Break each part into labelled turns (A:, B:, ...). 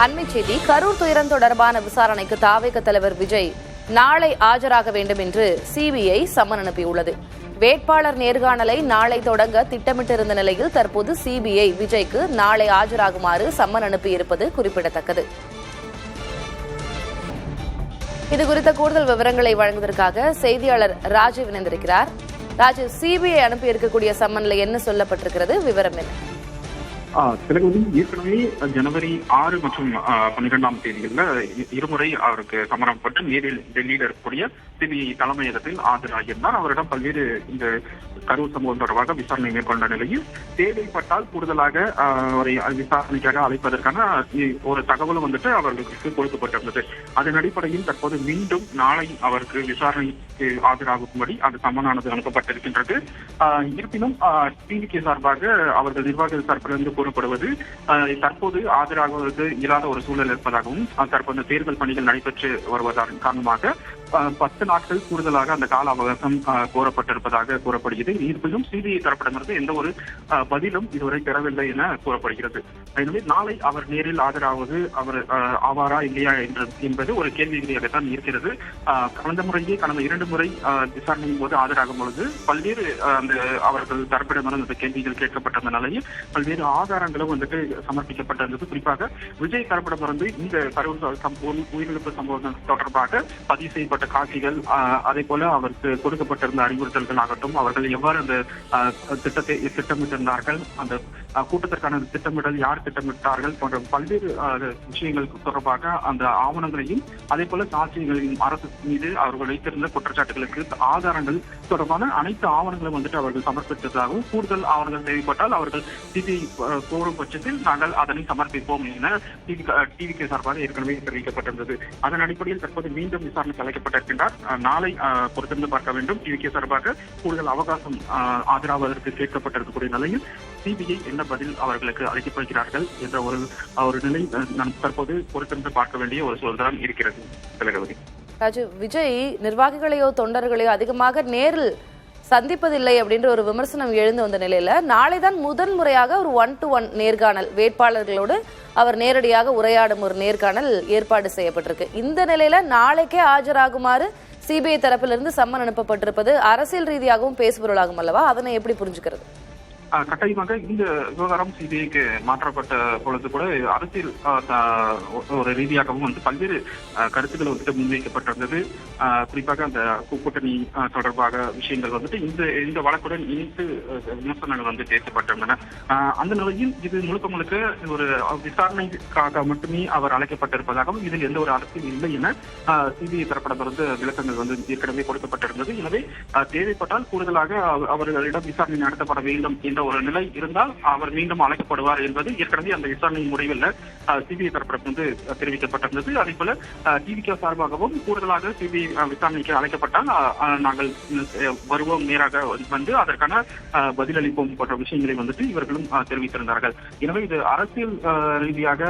A: அண்மை செய்தி. கரூர் துயரம் தொடர்பான விசாரணைக்கு தாவேக தலைவர் விஜய் நாளை ஆஜராக வேண்டும் என்று சிபிஐ சம்மன் அனுப்பியுள்ளது. வேட்பாளர் நேர்காணலை நாளை தொடங்க திட்டமிட்டிருந்த நிலையில் தற்போது சிபிஐ விஜய்க்கு நாளை ஆஜராகுமாறு சம்மன் அனுப்பியிருப்பது குறிப்பிடத்தக்கது. இதுகுறித்த கூடுதல் விவரங்களை வழங்குவதற்காக செய்தியாளர் ராஜீவ் இணைந்திருக்கிறார். ராஜீவ், சிபிஐ அனுப்பியிருக்கக்கூடிய சம்மன்ல என்ன சொல்லப்பட்டிருக்கிறது, விவரம் என்ன?
B: ஏற்கனவே ஜனவரி 6 மற்றும் 12ஆம் தேதிகள்ல இருமுறை அவருக்கு சமரப்பட்டு நேரில் டெல்லியில் இருக்கக்கூடிய சிபிஐ தலைமையகத்தில் ஆஜராகியிருந்தார். அவரிடம் பல்வேறு இந்த கரூர் சம்பவம் தொடர்பாக விசாரணை மேற்கொண்ட நிலையில் தேவைப்பட்டால் கூடுதலாக அவரை விசாரணைக்காக அழைப்பதற்கான ஒரு தகவலும் அவர்களுக்கு கொடுக்கப்பட்டிருந்தது. அதன் அடிப்படையில் தற்போது மீண்டும் நாளை அவருக்கு விசாரணைக்கு ஆஜராகும்படி அது சம்மனானது அனுப்பப்பட்டிருக்கின்றது. இருப்பினும் டிவிகே சார்பாக அவர்கள் நிர்வாக தரப்பிலிருந்து கூறப்படுவது தற்போது ஆஜராகுவது இயலாத ஒரு சூழல் இருப்பதாகவும் தற்போது தேர்தல் பணிகள் நடைபெற்று வருவதன் காரணமாக 10 நாட்கள் கூடுதலாக அந்த கால அவகாசம் கோரப்பட்டிருப்பதாக கூறப்படுகிறது. இருப்பினும் சிபிஐ தரப்பிடமிருந்து எந்த ஒரு பதிலும் இதுவரை பெறவில்லை என கூறப்படுகிறது. எனவே நாளை அவர் நேரில் ஆஜராவது அவர் ஆவாரா இல்லையா என்பது ஒரு கேள்விக்குறியாகத்தான் இருக்கிறது. கடந்த 2 முறை விசாரணையின் போது ஆஜராகும் பொழுது பல்வேறு அவர்கள் தரப்பிடமிருந்து அந்த கேள்விகள் கேட்கப்பட்ட நிலையில் பல்வேறு ஆதாரங்களும் சமர்ப்பிக்கப்பட்டிருந்தது. குறிப்பாக விஜய் தரப்பிடமிருந்து இந்த கரூர் உயிரிழப்பு சம்பவம் தொடர்பாக பதிவு செய்யப்பட்ட காட்சிகள், அதே போல அவருக்கு கொடுக்கப்பட்டிருந்த அறிவுறுத்தல்கள் ஆகட்டும், அவர்கள் எவ்வாறு அந்த திட்டத்தை திட்டமிட்டிருந்தார்கள், அந்த கூட்டத்திற்கான திட்டமிடல் யார் திட்டமிட்டார்கள் போன்ற பல்வேறு விஷயங்கள் தொடர்பாக அந்த ஆவணங்களையும் அதே போல சாட்சியங்களையும் அரசு மீது அவர்கள் வைத்திருந்த குற்றச்சாட்டுகளுக்கு ஆதாரங்கள் தொடர்பான அனைத்து ஆவணங்களும் அவர்கள் சமர்ப்பித்ததாகவும் கூடுதல் ஆவணங்கள் தேவைப்பட்டால் அவர்கள் சிபிஐ கோரும் பட்சத்தில் நாங்கள் அதனை சமர்ப்பிப்போம் என டிவிகே சார்பாக ஏற்கனவே தெரிவிக்கப்பட்டிருந்தது. அதன் அடிப்படையில் தற்போது மீண்டும் விசாரணைக்கு அழைக்கப்பட்டிருக்கின்றார். நாளை பொறுத்திருந்து பார்க்க வேண்டும். டிவிகே சார்பாக கூடுதல் அவகாசம் ஆஜராவதற்கு கேட்கப்பட்டிருக்கக்கூடிய நிலையில் சிபிஐ என்ன பதில் அவர்களுக்கு அளிக்கப்படுகிறார்கள் என்ற ஒரு நிலை தற்போது பொறுத்திருந்து பார்க்க வேண்டிய ஒரு சூழல்தான் இருக்கிறது.
A: ராஜு, விஜய் நிர்வாகிகளையோ தொண்டர்களையோ அதிகமாக நேரில் சந்திப்பதில்லை அப்படின்ற ஒரு விமர்சனம் எழுந்து வந்த நிலையில நாளைதான் முதல் முறையாக ஒரு 1-to-1 நேர்காணல் வேட்பாளர்களோடு அவர் நேரடியாக உரையாடும் ஒரு நேர்காணல் ஏற்பாடு செய்யப்பட்டிருக்கு. இந்த நிலையில நாளைக்கே ஆஜராகுமாறு சிபிஐ தரப்பிலிருந்து சம்மன் அனுப்பப்பட்டிருப்பது அரசியல் ரீதியாகவும் பேசுபொருளாகும் அல்லவா? அதனை எப்படி புரிஞ்சுக்கிறது?
B: கட்டாயமாக இந்த விவகாரம் சிபிஐக்கு மாற்றப்பட்ட பொழுது கூட அரசியல் ஒரு ரீதியாகவும் பல்வேறு கருத்துக்கள் முன்வைக்கப்பட்டிருந்தது. குறிப்பாக அந்த கூட்டணி தொடர்பாக விஷயங்கள் இந்த வழக்குடன் இணைத்து விமர்சனங்கள் பேசப்பட்டிருந்தன. அந்த நிலையில் இது முழுக்க ஒரு விசாரணைக்காக மட்டுமே அவர் அழைக்கப்பட்டிருப்பதாகவும் இதில் எந்த ஒரு அரசியல் இல்லை என சிபிஐ தரப்பிடமிருந்து விளக்கங்கள் ஏற்கனவே கொடுக்கப்பட்டிருந்தது. எனவே தேவைப்பட்டால் கூடுதலாக அவர்களிடம் விசாரணை நடத்தப்பட வேண்டும் என்ற ஒரு நிலை இருந்தால் அவர் மீண்டும் அழைக்கப்படுவார் என்பது ஏற்கனவே அந்த விசாரணையின் முடிவில் சிபிஐ தரப்பிலிருந்து தெரிவிக்கப்பட்டிருந்தது. அதே போல டிவிகே சார்பாகவும் கூடுதலாக சிபிஐ விசாரணைக்கு அழைக்கப்பட்டால் நாங்கள் வருவோம், நேராக அதற்கான பதிலளிப்போம் போன்ற விஷயங்களை இவர்களும் தெரிவித்திருந்தார்கள். எனவே இது அரசியல் ரீதியாக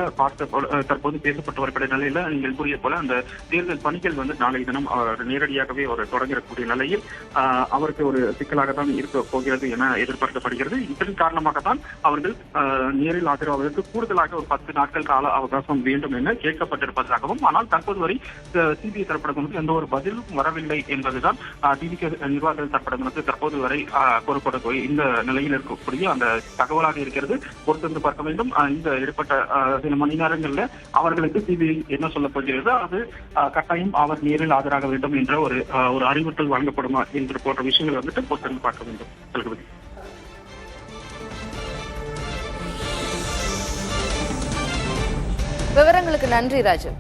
B: தற்போது பேசப்பட்டு வரக்கூடிய நிலையில நீங்கள் கூறிய போல அந்த தேர்தல் பணிகள் நாளை தினம் நேரடியாகவே அவர் தொடங்கக்கூடிய நிலையில் அவருக்கு ஒரு சிக்கலாக தான் இருக்க போகிறது என எதிர்பார்க்கப்படுகிறது. இதன் காரணமாகத்தான் அவர்கள் நேரில் ஆஜராவதற்கு கூடுதலாக ஒரு 10 நாட்கள் கால அவகாசம் வேண்டும் என கேட்கப்பட்டிருப்பதாகவும், ஆனால் தற்போது வரை சிபிஐ தரப்பிடமிருந்து எந்த ஒரு பதிலும் வரவில்லை என்பதுதான் டிவிகே நிர்வாக தரப்பிடமிருந்து தற்போது வரை கூறப்படக்கூடிய இந்த நிலையில் இருக்கக்கூடிய அந்த தகவலாக இருக்கிறது. பொறுத்திருந்து பார்க்க வேண்டும். இந்த ஏற்பட்ட சில மணி நேரங்களில் அவர்களுக்கு சிபிஐ என்ன சொல்ல போகிறது, அது கட்டாயம் அவர் நேரில் ஆஜராக வேண்டும் என்ற ஒரு அறிவுறுத்தல் வழங்கப்படுமா என்று போன்ற விஷயங்கள் பொறுத்திருந்து பார்க்க வேண்டும்.
A: விவரங்களுக்கு நன்றி ராஜு.